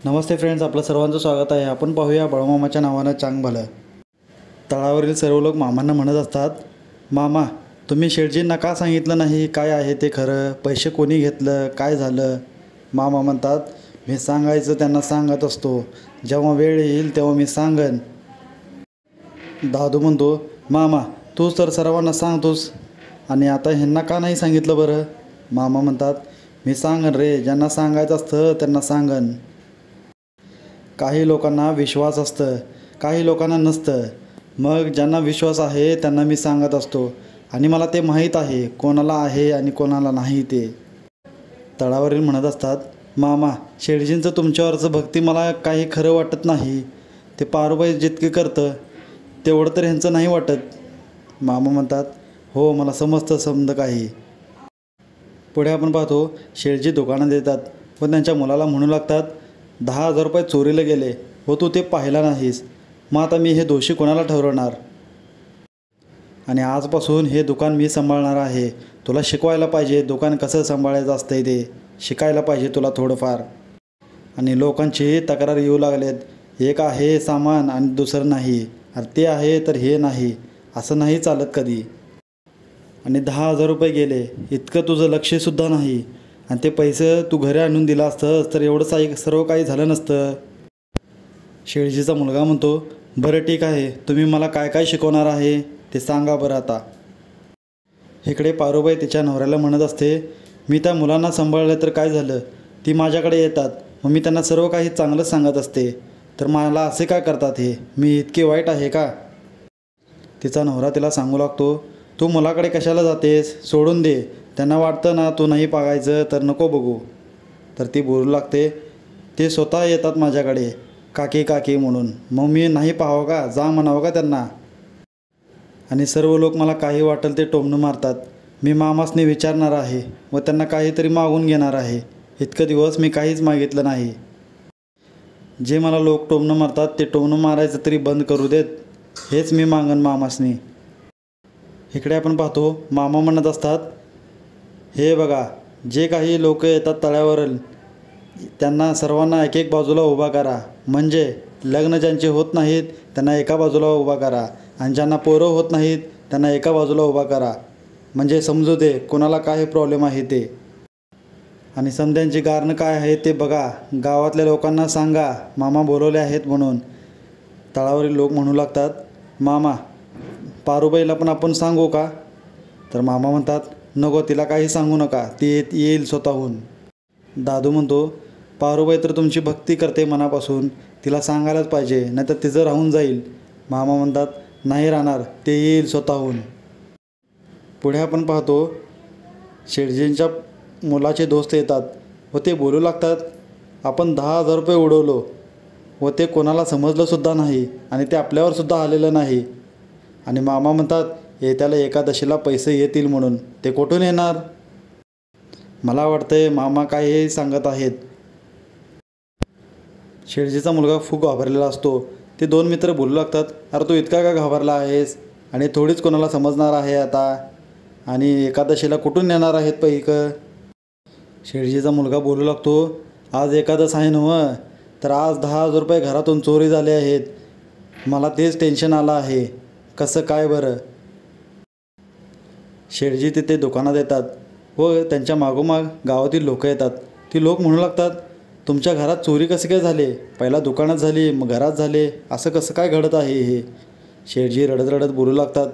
नमस्ते friends, आपलं सर्वांचं स्वागत आहे. आपण पाहूया बाळूमामाच्या नावानं चांग भलं. तळावरील सर्व लोक मामांना म्हणत असतात, मामा तुम्ही शेठजींना का सांगितलं नाही काय आहे ते खरं, पैसे कोणी घेतलं, काय झालं. मामा म्हणतात, मी सांगायचं त्यांना सांगत असतो, जेव्हा वेळ येईल तेव्हा मी सांगन. दादू म्हणतो, मामा तूच तर सर्वांना सांगतोस आणि आता ह्यांना का नाही सांगितलं बरं. मामा म्हणतात, मी सांगन रे, ज्यांना सांगायचं असतं त्यांना सांगन. काही लोकांना विश्वास असतं, काही लोकांना नसतं. मग ज्यांना विश्वास आहे त्यांना मी सांगत असतो आणि मला ते माहीत आहे कोणाला आहे आणि कोणाला नाही ते. तळावरील म्हणत असतात, मामा शेठजींचं तुमच्यावरचं भक्ती मला काही खरं वाटत नाही. ते पारुबाई जितके करतं तेवढं तर ह्यांचं नाही वाटत. मामा म्हणतात, हो मला समजतं काही. पुढे आपण पाहतो, शेठजी दुकानात येतात व त्यांच्या मुलाला म्हणू लागतात, 10,000 रुपये चोरीला गेले व तू ते पाहिला नाहीस. मग आता मी हे दोषी कोणाला ठरवणार. आणि आजपासून हे दुकान मी सांभाळणार आहे. तुला शिकवायला पाहिजे दुकान कसं सांभाळायचं असतंय ते शिकायला पाहिजे तुला थोडंफार. आणि लोकांची तक्रार येऊ लागलेत, एक आहे सामान आणि दुसरं नाही, अरे ते आहे तर हे नाही, असं नाही चालत कधी. आणि 10,000 रुपये गेले, इतकं तुझं लक्षसुद्धा नाही. आणि ते पैसे तू घरी आणून दिला असतंस तर एवढं सर्व काही झालं नसतं. शेठजीचा मुलगा म्हणतो, बरं ठीक आहे, तुम्ही मला काय काय शिकवणार आहे ते सांगा बरं आता. इकडे पारुबाई तिच्या नवऱ्याला म्हणत असते, मी त्या मुलांना सांभाळलं तर काय झालं, ती माझ्याकडे येतात मग मी त्यांना सर्व काही चांगलंच सांगत असते, तर मला असे काय करतात हे, मी इतके वाईट आहे का. तिचा नवरा तिला सांगू लागतो, तू मुलाकडे कशाला जातेस, सोडून दे, त्यांना वाटतं ना तू नाही पागायचं तर नको बघू. तर ती बोलू लागते, ते स्वतः येतात माझ्याकडे काकी काकी म्हणून, मग मी नाही पाहावं का, जा म्हणावं का त्यांना. आणि सर्व लोक मला काही वाटेल ते टोमणं मारतात. मी मामासने विचारणार आहे व त्यांना काहीतरी मागून घेणार आहे. इतकं दिवस मी काहीच मागितलं नाही. जे मला लोक टोमणं मारतात ते टोमणं मारायचं तरी बंद करू देत, हेच मी मागन मामासनी. इकडे आपण पाहतो, मामा म्हणत असतात, हे बघा जे काही लोक येतात तळ्यावरील त्यांना सर्वांना एक एक बाजूला उभा करा. म्हणजे लग्न ज्यांचे होत नाहीत त्यांना एका बाजूला उभा करा आणि ज्यांना पोरं होत नाहीत त्यांना एका बाजूला उभा करा. म्हणजे समजू दे कोणाला काय प्रॉब्लेम आहे ते. आणि समध्यांची कारणं काय आहे ते बघा, गावातल्या लोकांना सांगा मामा बोलवले आहेत म्हणून. तळावरील लोक म्हणू लागतात, मामा पारुबाईला पण आपण सांगू का. तर मामा म्हणतात, नको, तिला काही सांगू नका, ती येईल स्वतःहून. दादू म्हणतो, पारुबाई तर तुमची भक्ती करते मनापासून, तिला सांगायलाच पाहिजे, नाहीतर तिचं राहून जाईल. मामा म्हणतात, नाही राहणार, ते येईल स्वतःहून. पुढे आपण पाहतो, शेठजींच्या मुलाचे दोस्त येतात व ते बोलू लागतात, आपण 10,000 रुपये उडवलो व ते कोणाला समजलंसुद्धा नाही आणि ते आपल्यावरसुद्धा आलेलं नाही. आणि मामा म्हणतात, येत्याला एकादशीला पैसे येतील म्हणून, ते कुठून येणार. मला वाटतंय मामा काय हे सांगत आहेत. शेठजीचा मुलगा खूप घाबरलेला असतो. ते दोन मित्र बोलू लागतात, अरे तू इतका का घाबरला आहेस आणि थोडीच कोणाला समजणार आहे आता, आणि एकादशीला कुठून येणार आहेत पैकं. शेठजीचा मुलगा बोलू लागतो, आज एकादश आहे नव्हं, तर आज 10,000 रुपये घरातून चोरी झाले आहेत, मला तेच टेन्शन आलं आहे, कसं काय बरं. शेठजी तिथे दुकानात येतात व त्यांच्या मागोमाग गावातील लोक येतात. ती लोक म्हणू लागतात, तुमच्या घरात चोरी कसे काय झाले, पहिला दुकानात झाली मग घरात झाले, असं कसं काय घडत आहे हे. शेठजी रडत रडत बोलू लागतात,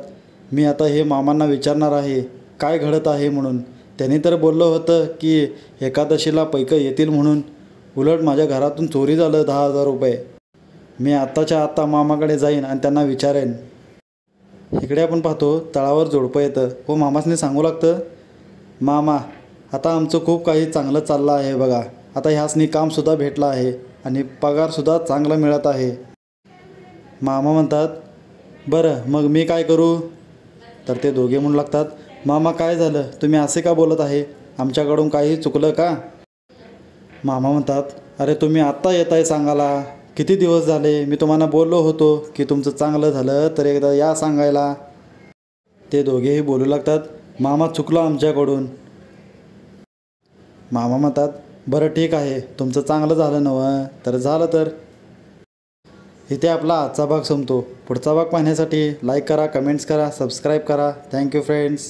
मी आता हे मामांना विचारणार आहे काय घडत आहे म्हणून. त्यांनी तर बोललं होतं की एकादशीला पैकं येतील म्हणून, उलट माझ्या घरातून चोरी झालं 10,000 रुपये. मी आत्ताच्या आत्ता मामाकडे जाईन आणि त्यांना विचारेन. इकडे आपण पाहतो, तळावर जोडपं येतं व मामासने सांगू लागतं, मामा आता आमचं खूप काही चांगलं चाललं आहे बघा, आता ह्यासनी कामसुद्धा भेटलं आहे आणि पगारसुद्धा चांगला मिळत आहे. मामा म्हणतात, बरं मग मी काय करू. तर ते दोघे म्हणू लागतात, मामा काय झालं, तुम्ही असे का बोलत आहे, आमच्याकडून काही चुकलं का. मामा म्हणतात, अरे तुम्ही आत्ता येत आहे सांगायला, किती दिवस झाले, मी तुम्हाला बोललो होतो की तुमचं चांगलं झालं तर एकदा या सांगायला. ते दोघेही बोलू लागतात, मामा चुकलं आमच्याकडून. मामा म्हणतात, बरं ठीक आहे, तुमचं चांगलं झालं नवं तर झालं तर. इथे आपला आजचा भाग संपतो. पुढचा भाग पाहण्यासाठी लाईक करा, कमेंट्स करा, सबस्क्राईब करा. Thank you friends.